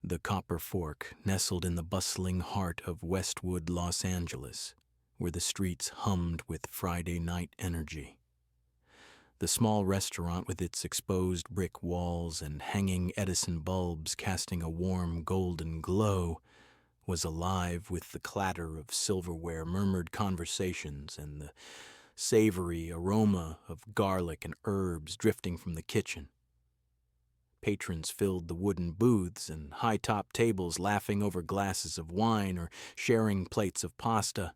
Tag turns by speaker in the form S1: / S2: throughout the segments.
S1: The Copper Fork nestled in the bustling heart of Westwood, Los Angeles, where the streets hummed with Friday night energy. The small restaurant with its exposed brick walls and hanging Edison bulbs casting a warm golden glow was alive with the clatter of silverware, murmured conversations, and the savory aroma of garlic and herbs drifting from the kitchen. Patrons filled the wooden booths and high-top tables, laughing over glasses of wine or sharing plates of pasta.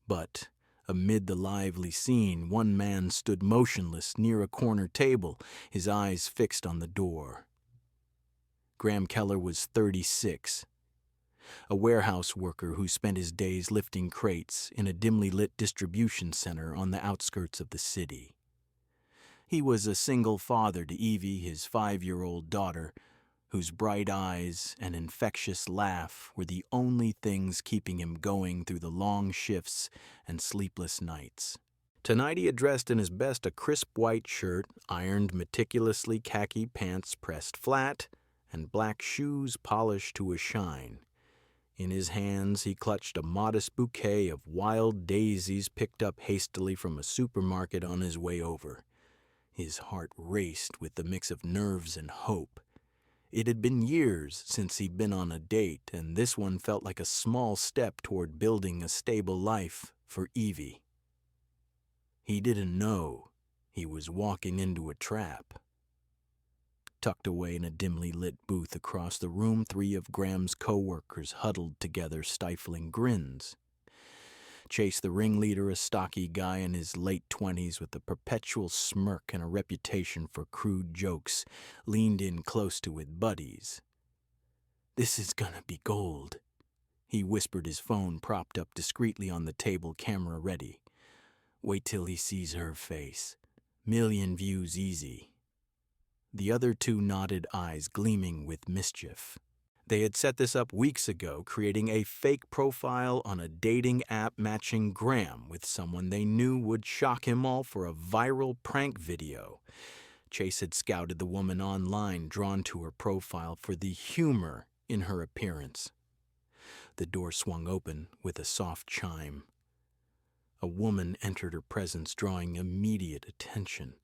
S1: But amid the lively scene, one man stood motionless near a corner table, his eyes fixed on the door. Graham Keller was 36, a warehouse worker who spent his days lifting crates in a dimly lit distribution center on the outskirts of the city. He was a single father to Evie, his 5-year-old daughter, whose bright eyes and infectious laugh were the only things keeping him going through the long shifts and sleepless nights. Tonight he had dressed in his best, a crisp white shirt, ironed meticulously, khaki pants pressed flat, and black shoes polished to a shine. In his hands he clutched a modest bouquet of wild daisies picked up hastily from a supermarket on his way over. His heart raced with the mix of nerves and hope. It had been years since he'd been on a date, and this one felt like a small step toward building a stable life for Evie. He didn't know he was walking into a trap. Tucked away in a dimly lit booth across the room, 3 of Graham's co-workers huddled together, stifling grins. Chase, the ringleader, a stocky guy in his late 20s with a perpetual smirk and a reputation for crude jokes, leaned in close to his buddies. "This is gonna be gold," he whispered, his phone propped up discreetly on the table, camera ready. "Wait till he sees her face. 1,000,000 views easy." The other 2 nodded, eyes gleaming with mischief. They had set this up weeks ago, creating a fake profile on a dating app matching Graham with someone they knew would shock him all for a viral prank video. Chase had scouted the woman online, drawn to her profile for the humor in her appearance. The door swung open with a soft chime. A woman entered her presence, drawing immediate attention.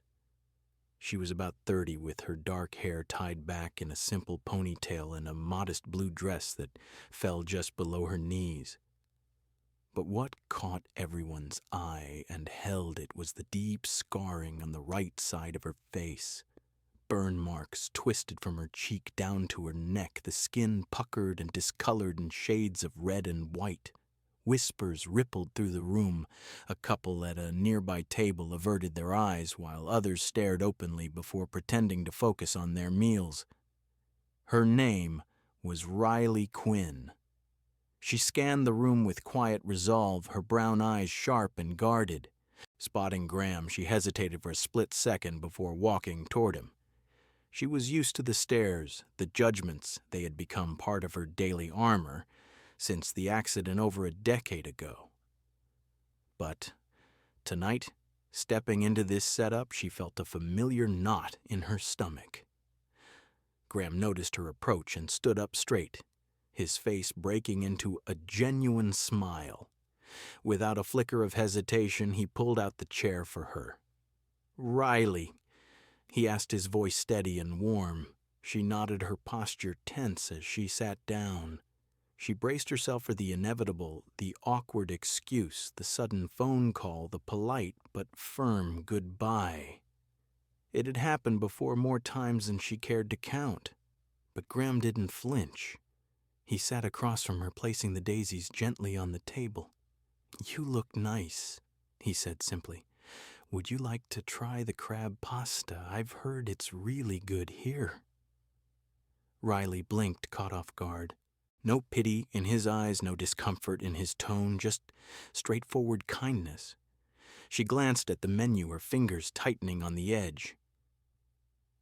S1: She was about 30, with her dark hair tied back in a simple ponytail and a modest blue dress that fell just below her knees. But what caught everyone's eye and held it was the deep scarring on the right side of her face. Burn marks twisted from her cheek down to her neck, the skin puckered and discolored in shades of red and white. Whispers rippled through the room. A couple at a nearby table averted their eyes, while others stared openly before pretending to focus on their meals. Her name was Riley Quinn. She scanned the room with quiet resolve, her brown eyes sharp and guarded. Spotting Graham, she hesitated for a split second before walking toward him. She was used to the stares, the judgments. They had become part of her daily armor since the accident over a decade ago. But tonight, stepping into this setup, she felt a familiar knot in her stomach. Graham noticed her approach and stood up straight, his face breaking into a genuine smile. Without a flicker of hesitation, he pulled out the chair for her. "Riley," he asked, his voice steady and warm. She nodded, her posture tense as she sat down. She braced herself for the inevitable, the awkward excuse, the sudden phone call, the polite but firm goodbye. It had happened before, more times than she cared to count. But Graham didn't flinch. He sat across from her, placing the daisies gently on the table. "You look nice," he said simply. "Would you like to try the crab pasta? I've heard it's really good here." Riley blinked, caught off guard. No pity in his eyes, no discomfort in his tone, just straightforward kindness. She glanced at the menu, her fingers tightening on the edge.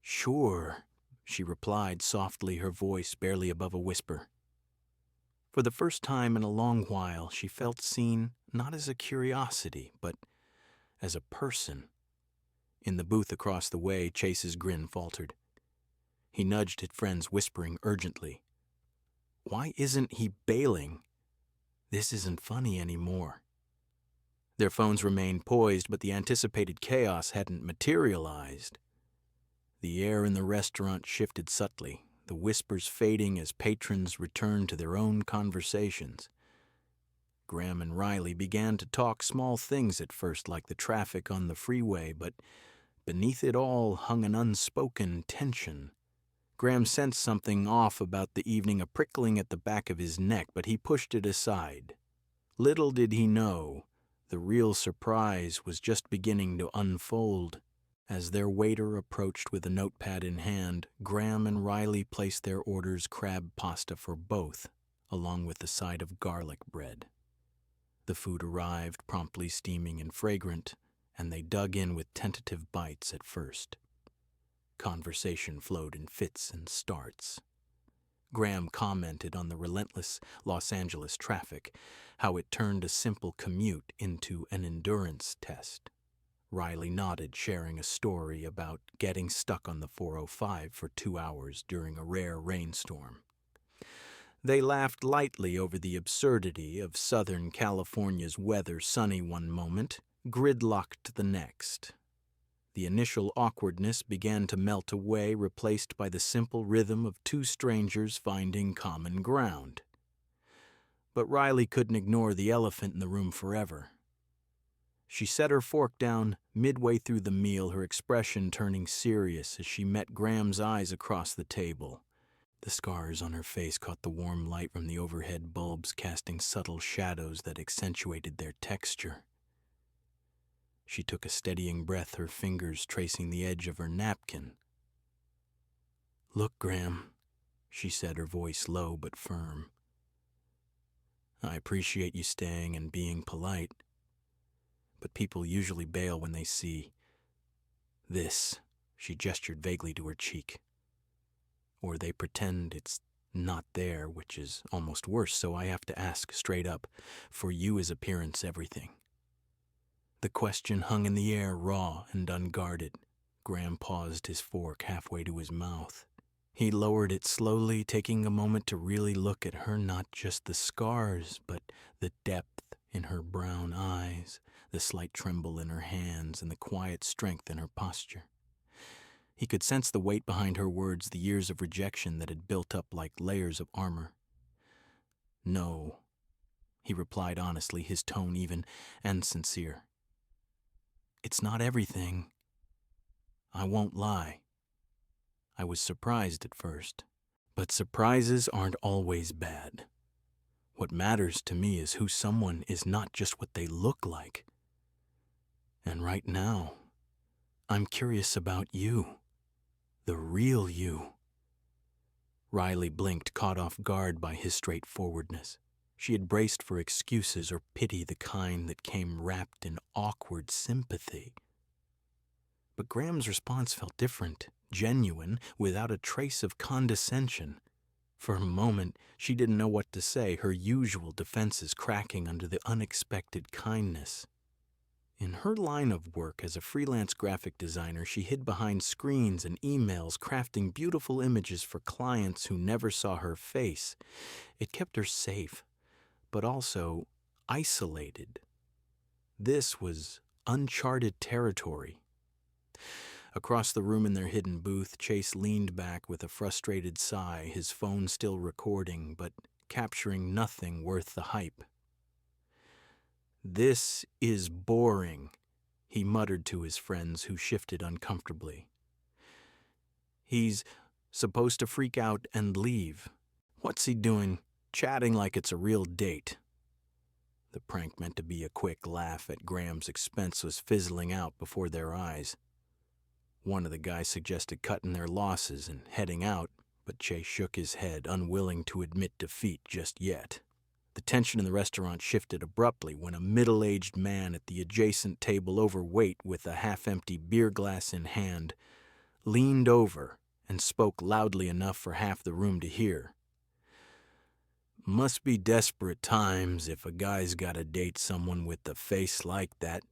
S1: "Sure," she replied softly, her voice barely above a whisper. For the first time in a long while, she felt seen not as a curiosity, but as a person. In the booth across the way, Chase's grin faltered. He nudged his friends, whispering urgently, Why isn't he bailing? This isn't funny anymore. Their phones remained poised, but the anticipated chaos hadn't materialized. The air in the restaurant shifted subtly, the whispers fading as patrons returned to their own conversations. Graham and Riley began to talk small things at first, like the traffic on the freeway, but beneath it all hung an unspoken tension. Graham sensed something off about the evening, a prickling at the back of his neck, but he pushed it aside. Little did he know, the real surprise was just beginning to unfold. As their waiter approached with a notepad in hand, Graham and Riley placed their orders crab pasta for both, along with a side of garlic bread. The food arrived, promptly steaming and fragrant, and they dug in with tentative bites at first. Conversation flowed in fits and starts. Graham commented on the relentless Los Angeles traffic, how it turned a simple commute into an endurance test. Riley nodded, sharing a story about getting stuck on the 405 for 2 hours during a rare rainstorm. They laughed lightly over the absurdity of Southern California's weather, sunny one moment, gridlocked the next. The initial awkwardness began to melt away, replaced by the simple rhythm of two strangers finding common ground. But Riley couldn't ignore the elephant in the room forever. She set her fork down midway through the meal, her expression turning serious as she met Graham's eyes across the table. The scars on her face caught the warm light from the overhead bulbs, casting subtle shadows that accentuated their texture. She took a steadying breath, her fingers tracing the edge of her napkin. "Look, Graham," she said, her voice low but firm. "I appreciate you staying and being polite, but people usually bail when they see this." She gestured vaguely to her cheek. "Or they pretend it's not there, which is almost worse, so I have to ask straight up, for you is appearance everything?" The question hung in the air, raw and unguarded. Graham paused, his fork halfway to his mouth. He lowered it slowly, taking a moment to really look at her, not just the scars, but the depth in her brown eyes, the slight tremble in her hands, and the quiet strength in her posture. He could sense the weight behind her words, the years of rejection that had built up like layers of armor. "No," he replied honestly, his tone even and sincere. "It's not everything. I won't lie. I was surprised at first, but surprises aren't always bad. What matters to me is who someone is, not just what they look like. And right now, I'm curious about you. The real you." Riley blinked, caught off guard by his straightforwardness. She had braced for excuses or pity, the kind that came wrapped in awkward sympathy. But Graham's response felt different, genuine, without a trace of condescension. For a moment, she didn't know what to say, her usual defenses cracking under the unexpected kindness. In her line of work as a freelance graphic designer, she hid behind screens and emails, crafting beautiful images for clients who never saw her face. It kept her safe, but also isolated. This was uncharted territory. Across the room in their hidden booth, Chase leaned back with a frustrated sigh, his phone still recording, but capturing nothing worth the hype. "This is boring," he muttered to his friends, who shifted uncomfortably. "He's supposed to freak out and leave. What's he doing, chatting like it's a real date?" The prank, meant to be a quick laugh at Graham's expense, was fizzling out before their eyes. One of the guys suggested cutting their losses and heading out, but Chase shook his head, unwilling to admit defeat just yet. The tension in the restaurant shifted abruptly when a middle-aged man at the adjacent table, overweight with a half-empty beer glass in hand, leaned over and spoke loudly enough for half the room to hear. "Must be desperate times if a guy's gotta date someone with a face like that,"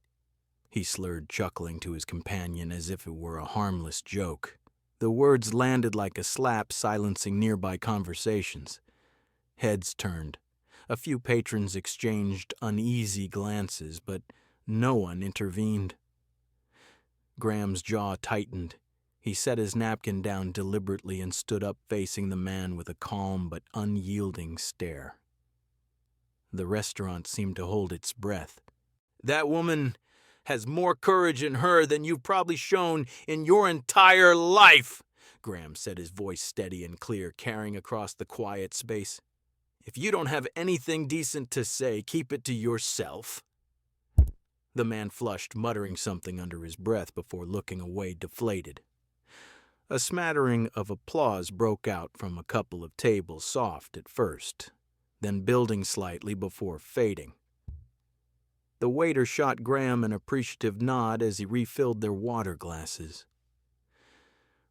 S1: he slurred, chuckling to his companion as if it were a harmless joke. The words landed like a slap, silencing nearby conversations. Heads turned. A few patrons exchanged uneasy glances, but no one intervened. Graham's jaw tightened. He set his napkin down deliberately and stood up facing the man with a calm but unyielding stare. The restaurant seemed to hold its breath. "That woman has more courage in her than you've probably shown in your entire life," Graham said, his voice steady and clear, carrying across the quiet space. "If you don't have anything decent to say, keep it to yourself." The man flushed, muttering something under his breath before looking away deflated. A smattering of applause broke out from a couple of tables, soft at first, then building slightly before fading. The waiter shot Graham an appreciative nod as he refilled their water glasses.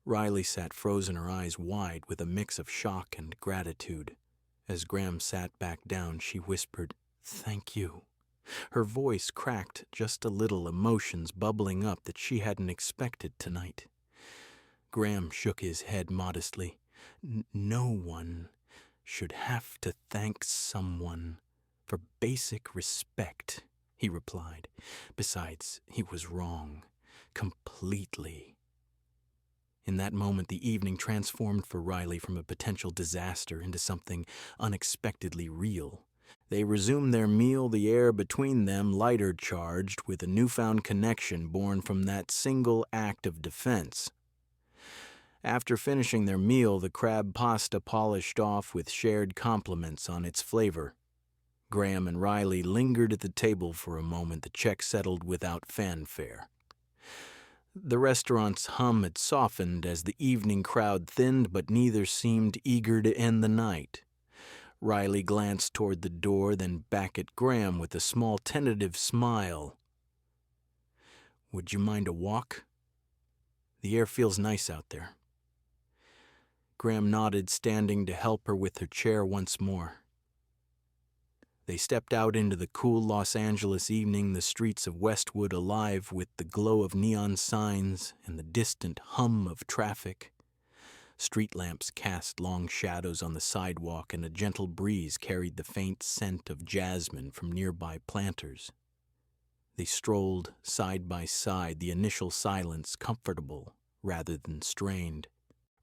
S1: Riley sat frozen, her eyes wide with a mix of shock and gratitude. As Graham sat back down, she whispered, "Thank you." Her voice cracked just a little, emotions bubbling up that she hadn't expected tonight. Graham shook his head modestly. "No one should have to thank someone for basic respect," he replied. "Besides, he was wrong. Completely." In that moment, the evening transformed for Riley from a potential disaster into something unexpectedly real. They resumed their meal, the air between them lighter charged with a newfound connection born from that single act of defense. After finishing their meal, the crab pasta polished off with shared compliments on its flavor. Graham and Riley lingered at the table for a moment, the check settled without fanfare. The restaurant's hum had softened as the evening crowd thinned, but neither seemed eager to end the night. Riley glanced toward the door, then back at Graham with a small tentative smile. "Would you mind a walk? The air feels nice out there." Graham nodded, standing to help her with her chair once more. They stepped out into the cool Los Angeles evening, the streets of Westwood alive with the glow of neon signs and the distant hum of traffic. Street lamps cast long shadows on the sidewalk, and a gentle breeze carried the faint scent of jasmine from nearby planters. They strolled side by side, the initial silence comfortable rather than strained.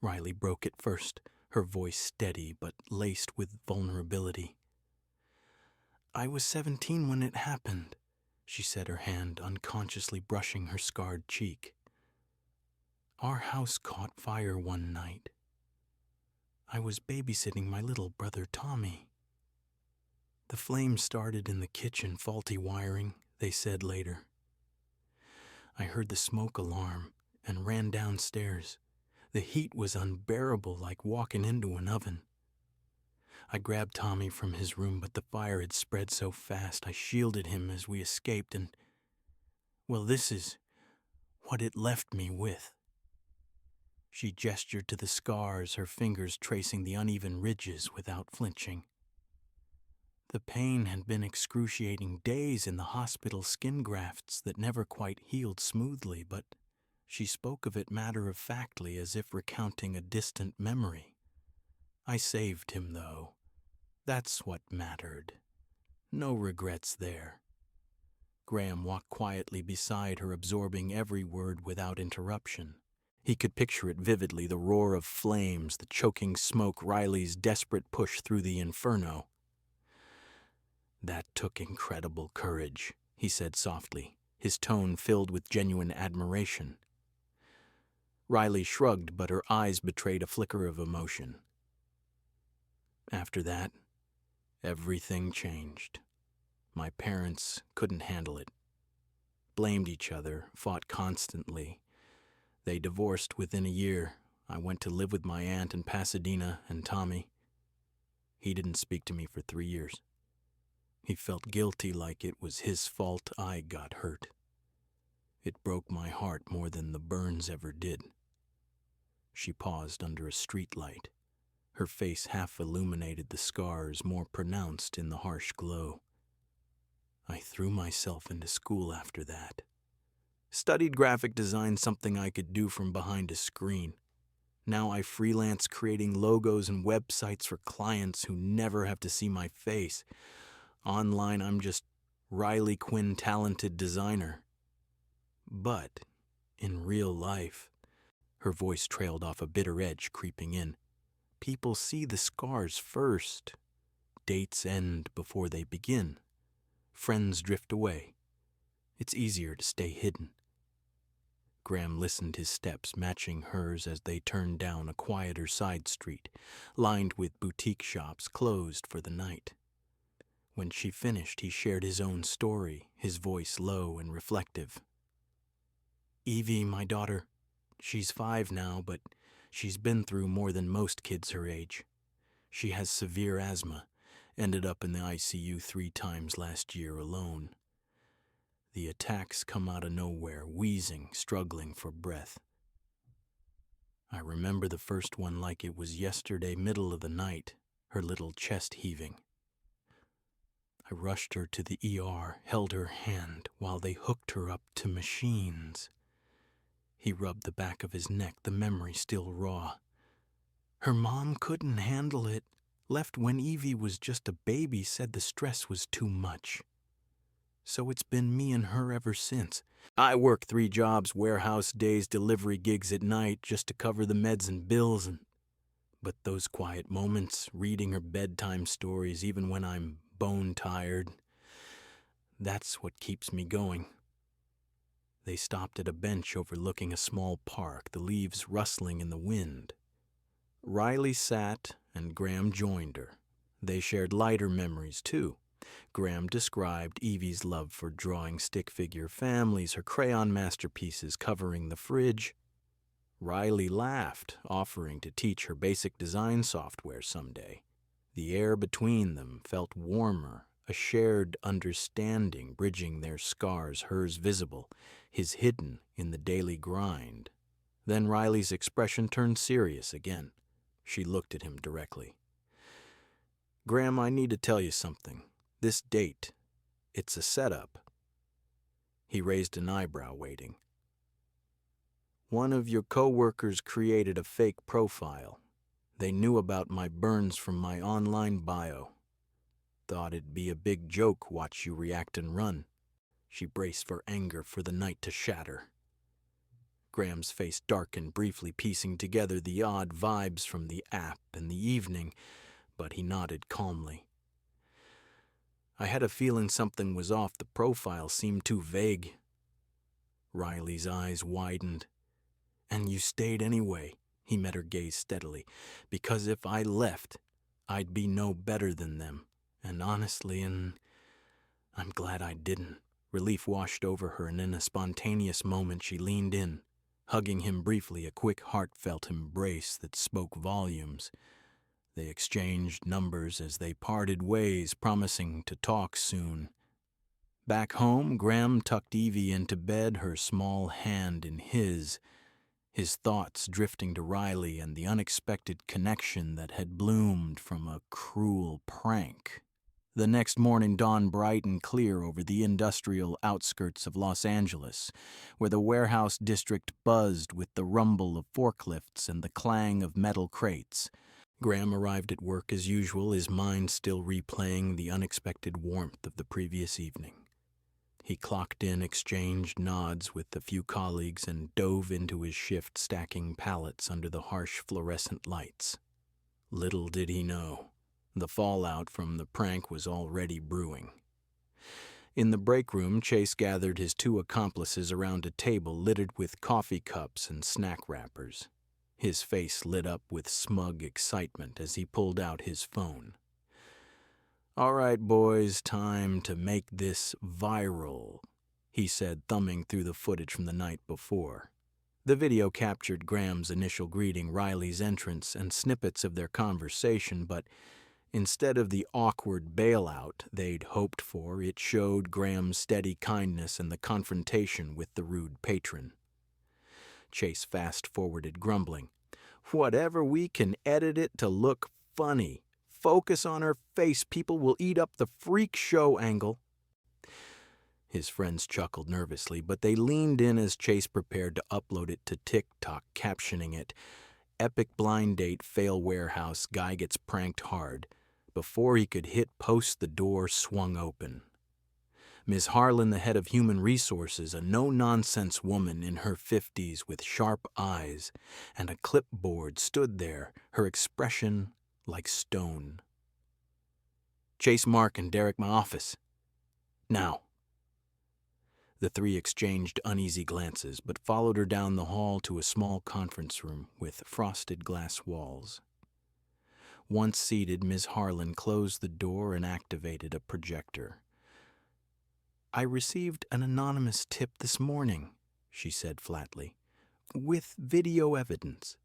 S1: Riley broke it first, her voice steady but laced with vulnerability. "I was 17 when it happened," she said, her hand unconsciously brushing her scarred cheek. "Our house caught fire one night. I was babysitting my little brother Tommy. The flames started in the kitchen, faulty wiring," they said later. "I heard the smoke alarm and ran downstairs. The heat was unbearable, like walking into an oven. I grabbed Tommy from his room, but the fire had spread so fast I shielded him as we escaped, and, well, this is what it left me with." She gestured to the scars, her fingers tracing the uneven ridges without flinching. "The pain had been excruciating, days in the hospital, skin grafts that never quite healed smoothly, but she spoke of it matter-of-factly as if recounting a distant memory. I saved him, though. That's what mattered. No regrets there." Graham walked quietly beside her, absorbing every word without interruption. He could picture it vividly, the roar of flames, the choking smoke, Riley's desperate push through the inferno. "That took incredible courage," he said softly, his tone filled with genuine admiration. Riley shrugged, but her eyes betrayed a flicker of emotion. "After that, everything changed. My parents couldn't handle it. Blamed each other, fought constantly. They divorced within a year. I went to live with my aunt in Pasadena and Tommy. He didn't speak to me for 3 years. He felt guilty, like it was his fault I got hurt. It broke my heart more than the burns ever did." She paused under a streetlight. Her face half illuminated, the scars more pronounced in the harsh glow. "I threw myself into school after that. Studied graphic design, something I could do from behind a screen. Now I freelance creating logos and websites for clients who never have to see my face. Online, I'm just Riley Quinn, talented designer. But in real life, her voice trailed off, a bitter edge creeping in. People see the scars first. Dates end before they begin. Friends drift away. It's easier to stay hidden. Graham listened, his steps matching hers as they turned down a quieter side street, lined with boutique shops closed for the night. When she finished, he shared his own story, his voice low and reflective. Evie, my daughter, she's 5 now, but she's been through more than most kids her age. She has severe asthma, ended up in the ICU 3 times last year alone. The attacks come out of nowhere, wheezing, struggling for breath. I remember the first one like it was yesterday, middle of the night, her little chest heaving. I rushed her to the ER, held her hand while they hooked her up to machines. He rubbed the back of his neck, the memory still raw. Her mom couldn't handle it, left when Evie was just a baby, said the stress was too much. So it's been me and her ever since. I work 3 jobs, warehouse days, delivery gigs at night, just to cover the meds and bills. But those quiet moments, reading her bedtime stories, even when I'm bone-tired, that's what keeps me going. They stopped at a bench overlooking a small park, the leaves rustling in the wind. Riley sat, and Graham joined her. They shared lighter memories, too. Graham described Evie's love for drawing stick figure families, her crayon masterpieces covering the fridge. Riley laughed, offering to teach her basic design software someday. The air between them felt warmer, a shared understanding bridging their scars, hers visible, his hidden in the daily grind. Then Riley's expression turned serious again. She looked at him directly. Graham, I need to tell you something. This date, it's a setup. He raised an eyebrow, waiting. One of your co-workers created a fake profile. They knew about my burns from my online bio. Thought it'd be a big joke, watch you react and run. She braced for anger, for the night to shatter. Graham's face darkened briefly, piecing together the odd vibes from the app and the evening, but he nodded calmly. I had a feeling something was off. The profile seemed too vague. Riley's eyes widened. And you stayed anyway, he met her gaze steadily, because if I left, I'd be no better than them. And honestly, I'm glad I didn't. Relief washed over her, and in a spontaneous moment she leaned in, hugging him briefly, a quick, heartfelt embrace that spoke volumes. They exchanged numbers as they parted ways, promising to talk soon. Back home, Graham tucked Evie into bed, her small hand in his thoughts drifting to Riley and the unexpected connection that had bloomed from a cruel prank. The next morning dawned bright and clear over the industrial outskirts of Los Angeles, where the warehouse district buzzed with the rumble of forklifts and the clang of metal crates. Graham arrived at work as usual, his mind still replaying the unexpected warmth of the previous evening. He clocked in, exchanged nods with a few colleagues, and dove into his shift, stacking pallets under the harsh fluorescent lights. Little did he know, the fallout from the prank was already brewing. In the break room, Chase gathered his 2 accomplices around a table littered with coffee cups and snack wrappers. His face lit up with smug excitement as he pulled out his phone. All right, boys, time to make this viral, he said, thumbing through the footage from the night before. The video captured Graham's initial greeting, Riley's entrance, and snippets of their conversation, but instead of the awkward bailout they'd hoped for, it showed Graham's steady kindness and the confrontation with the rude patron. Chase fast-forwarded, grumbling, "Whatever we can edit it to look funny. Focus on her face. People will eat up the freak show angle." His friends chuckled nervously, but they leaned in as Chase prepared to upload it to TikTok, captioning it, epic blind date fail warehouse, guy gets pranked hard. Before he could hit post, the door swung open. Ms. Harlan, the head of human resources, a no-nonsense woman in her 50s with sharp eyes and a clipboard, stood there, her expression like stone. "Chase, Mark, and Derek, my office. Now." The three exchanged uneasy glances, but followed her down the hall to a small conference room with frosted glass walls. Once seated, Ms. Harlan closed the door and activated a projector. "I received an anonymous tip this morning," she said flatly, "with video evidence."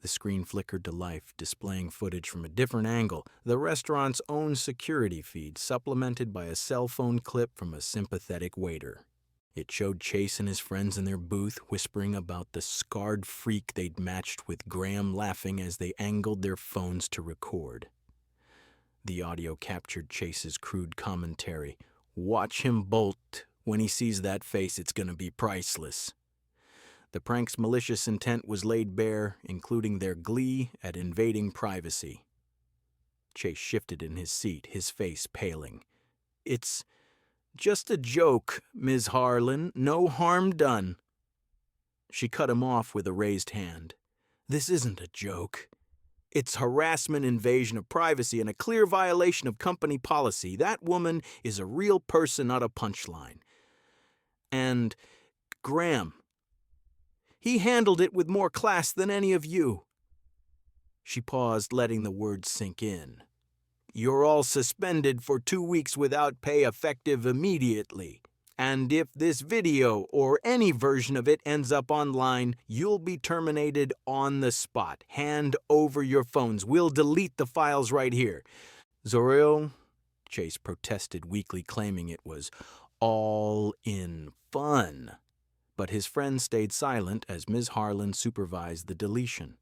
S1: The screen flickered to life, displaying footage from a different angle, the restaurant's own security feed, supplemented by a cell phone clip from a sympathetic waiter. It showed Chase and his friends in their booth whispering about the scarred freak they'd matched with Graham, laughing as they angled their phones to record. The audio captured Chase's crude commentary. "Watch him bolt. When he sees that face, it's gonna be priceless." The prank's malicious intent was laid bare, including their glee at invading privacy. Chase shifted in his seat, his face paling. "It's just a joke, Ms. Harlan. No harm done." She cut him off with a raised hand. "This isn't a joke. It's harassment, invasion of privacy, and a clear violation of company policy. That woman is a real person, not a punchline. And Graham, he handled it with more class than any of you." She paused, letting the words sink in. "You're all suspended for 2 weeks without pay, effective immediately. And if this video or any version of it ends up online, you'll be terminated on the spot. Hand over your phones. We'll delete the files right here." "Zoriel," Chase protested weakly, claiming it was all in fun. But his friends stayed silent as Ms. Harlan supervised the deletion.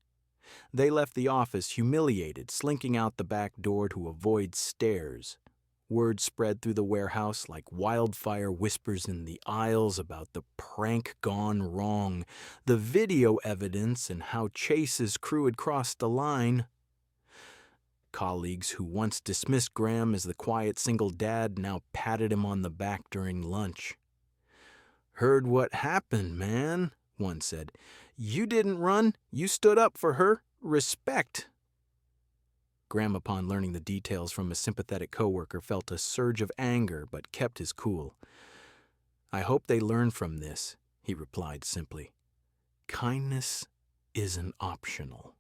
S1: They left the office humiliated, slinking out the back door to avoid stares. Word spread through the warehouse like wildfire, whispers in the aisles about the prank gone wrong, the video evidence, and how Chase's crew had crossed the line. Colleagues who once dismissed Graham as the quiet single dad now patted him on the back during lunch. "Heard what happened, man," one said. "You didn't run. You stood up for her. Respect." Graham, upon learning the details from a sympathetic coworker, felt a surge of anger but kept his cool. "I hope they learn from this," he replied simply. "Kindness isn't optional."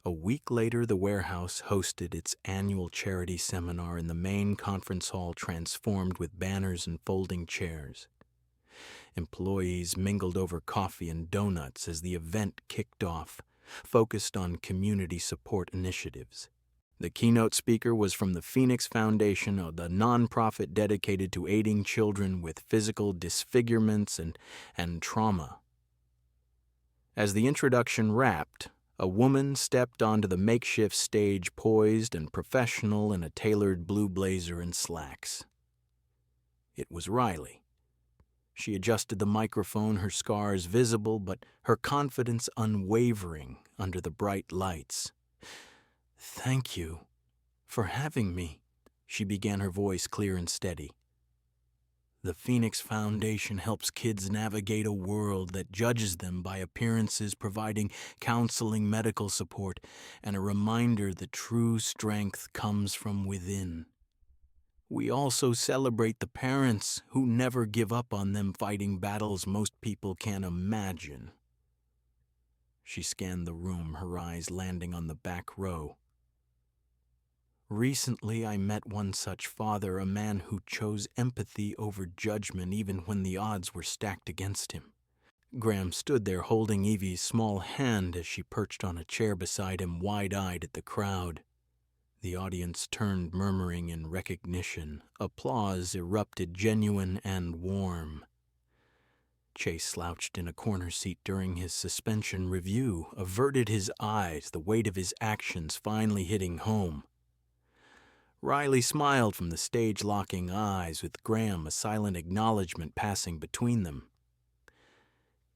S1: A week later, the warehouse hosted its annual charity seminar in the main conference hall, transformed with banners and folding chairs. Employees mingled over coffee and donuts as the event kicked off, focused on community support initiatives. The keynote speaker was from the Phoenix Foundation, the nonprofit dedicated to aiding children with physical disfigurements and trauma. As the introduction wrapped, a woman stepped onto the makeshift stage, poised and professional in a tailored blue blazer and slacks. It was Riley. She adjusted the microphone, her scars visible, but her confidence unwavering under the bright lights. "Thank you for having me," she began, her voice clear and steady. "The Phoenix Foundation helps kids navigate a world that judges them by appearances, providing counseling, medical support, and a reminder that true strength comes from within. We also celebrate the parents who never give up on them, fighting battles most people can't imagine." She scanned the room, her eyes landing on the back row. "Recently, I met one such father, a man who chose empathy over judgment even when the odds were stacked against him." Graham stood there holding Evie's small hand as she perched on a chair beside him, wide-eyed at the crowd. The audience turned, murmuring in recognition. Applause erupted, genuine and warm. Chase slouched in a corner seat during his suspension review, averted his eyes, the weight of his actions finally hitting home. Riley smiled from the stage-locking eyes, with Graham, a silent acknowledgement passing between them.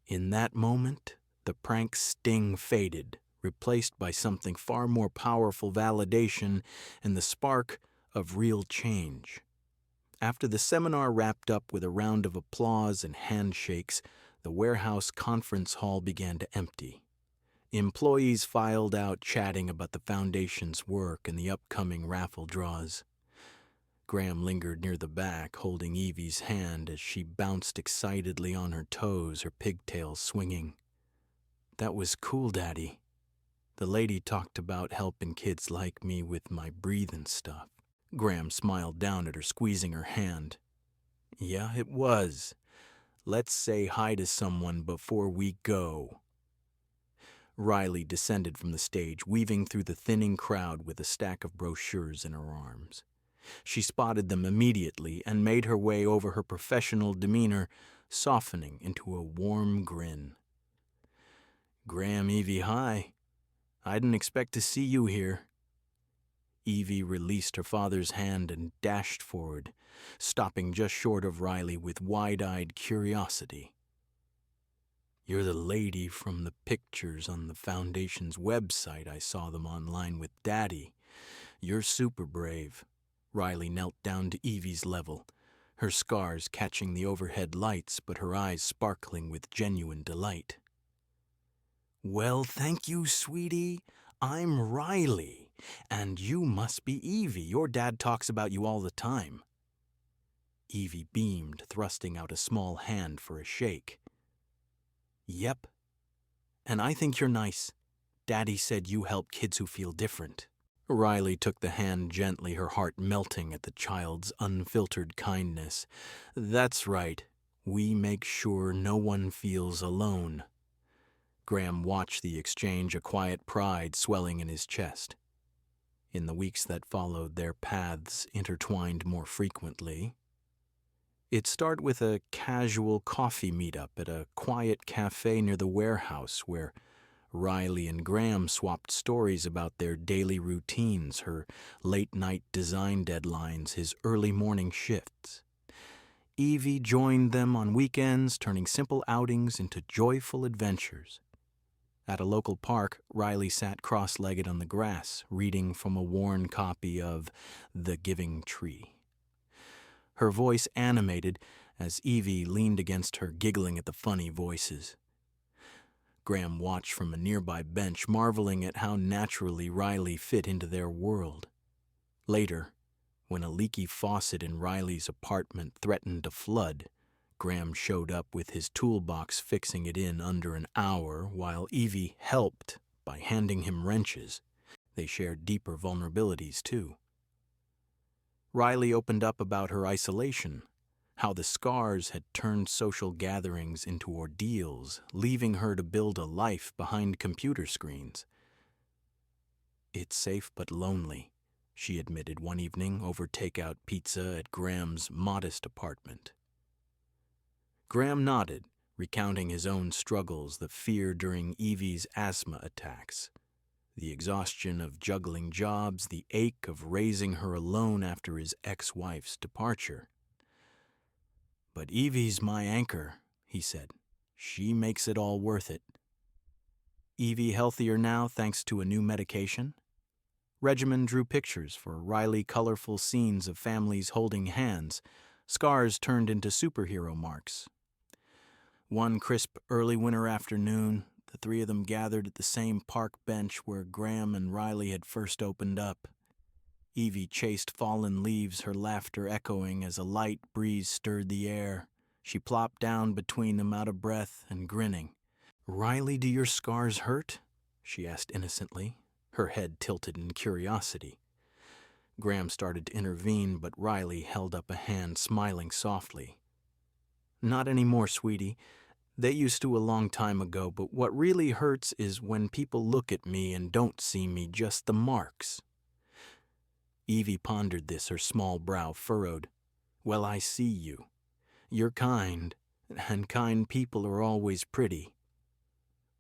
S1: In that moment, The prank sting faded, replaced by something far more powerful validation and the spark of real change. After the seminar wrapped up with a round of applause and handshakes, the warehouse conference hall began to empty. Employees filed out chatting about the foundation's work and the upcoming raffle draws. Graham lingered near the back, holding Evie's hand as she bounced excitedly on her toes, her pigtails swinging. "That was cool, Daddy. The lady talked about helping kids like me with my breathing stuff." Graham smiled down at her, squeezing her hand. "Yeah, it was. Let's say hi to someone before we go." Riley descended from the stage, weaving through the thinning crowd with a stack of brochures in her arms. She spotted them immediately and made her way over her professional demeanor, softening into a warm grin. "Graham, Evie, hi. I didn't expect to see you here." Evie released her father's hand and dashed forward, stopping just short of Riley with wide-eyed curiosity. "You're the lady from the pictures on the Foundation's website. I saw them online with Daddy. You're super brave." Riley knelt down to Evie's level, her scars catching the overhead lights but her eyes sparkling with genuine delight. "Well, thank you, sweetie. I'm Riley, and you must be Evie. Your dad talks about you all the time." Evie beamed, thrusting out a small hand for a shake. "Yep. And I think you're nice. Daddy said you help kids who feel different." Riley took the hand gently, her heart melting at the child's unfiltered kindness. "That's right. We make sure no one feels alone." Graham watched the exchange, a quiet pride swelling in his chest. In the weeks that followed, their paths intertwined more frequently. It'd start with a casual coffee meetup at a quiet cafe near the warehouse where Riley and Graham swapped stories about their daily routines, her late-night design deadlines, his early morning shifts. Evie joined them on weekends, turning simple outings into joyful adventures. At a local park, Riley sat cross-legged on the grass, reading from a worn copy of The Giving Tree. Her voice animated as Evie leaned against her, giggling at the funny voices. Graham watched from a nearby bench, marveling at how naturally Riley fit into their world. Later, when a leaky faucet in Riley's apartment threatened to flood, Graham showed up with his toolbox, fixing it in under an hour, while Evie helped by handing him wrenches. They shared deeper vulnerabilities, too. Riley opened up about her isolation, how the scars had turned social gatherings into ordeals, leaving her to build a life behind computer screens. "It's safe but lonely," she admitted one evening over takeout pizza at Graham's modest apartment. Graham nodded, recounting his own struggles, the fear during Evie's asthma attacks, the exhaustion of juggling jobs, the ache of raising her alone after his ex-wife's departure. "But Evie's my anchor," he said. "She makes it all worth it." Evie healthier now thanks to a new medication? Regimen drew pictures for Riley, colorful scenes of families holding hands, scars turned into superhero marks. One crisp early winter afternoon, the three of them gathered at the same park bench where Graham and Riley had first opened up. Evie chased fallen leaves, her laughter echoing as a light breeze stirred the air. She plopped down between them, out of breath and grinning. "Riley, do your scars hurt?" she asked innocently, her head tilted in curiosity. Graham started to intervene, but Riley held up a hand, smiling softly. "Not anymore, sweetie. They used to a long time ago, but what really hurts is when people look at me and don't see me, just the marks." Evie pondered this, her small brow furrowed. "Well, I see you. You're kind, and kind people are always pretty."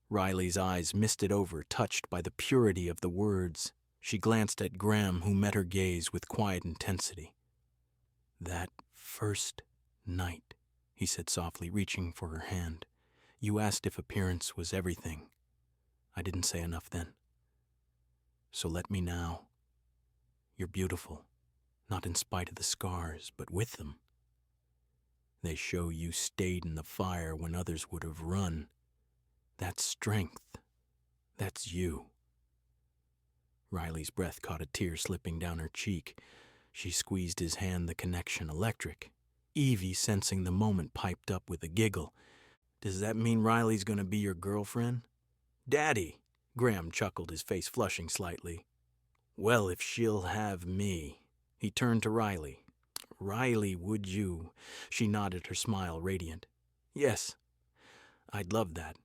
S1: Riley's eyes misted over, touched by the purity of the words. She glanced at Graham, who met her gaze with quiet intensity. "That first night," he said softly, reaching for her hand. You asked if appearance was everything. I didn't say enough then. So let me now. You're beautiful, not in spite of the scars, but with them. They show you stayed in the fire when others would have run. That's strength. That's you. Riley's breath caught a tear slipping down her cheek. She squeezed his hand, the connection electric. Evie, sensing the moment, piped up with a giggle. Does that mean Riley's going to be your girlfriend? Daddy, Graham chuckled, his face flushing slightly. Well, if she'll have me. He turned to Riley. Riley, would you? She nodded, her smile radiant. Yes, I'd love that.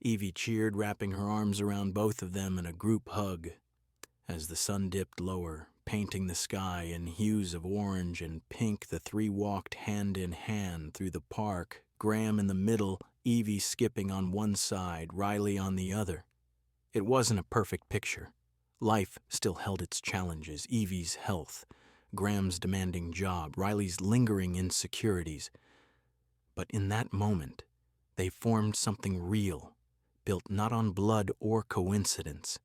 S1: Evie cheered, wrapping her arms around both of them in a group hug. As the sun dipped lower, painting the sky in hues of orange and pink, the three walked hand in hand through the park, Graham in the middle, Evie skipping on one side, Riley on the other. It wasn't a perfect picture. Life still held its challenges, Evie's health, Graham's demanding job, Riley's lingering insecurities. But in that moment, they formed something real, built not on blood or coincidence,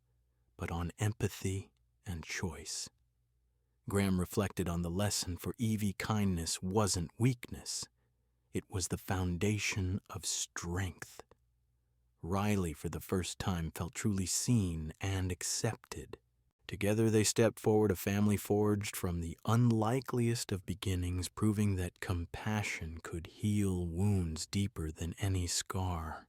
S1: but on empathy and choice. Graham reflected on the lesson for Evie. Kindness wasn't weakness. It was the foundation of strength. Riley, for the first time, felt truly seen and accepted. Together they stepped forward, a family forged from the unlikeliest of beginnings, proving that compassion could heal wounds deeper than any scar.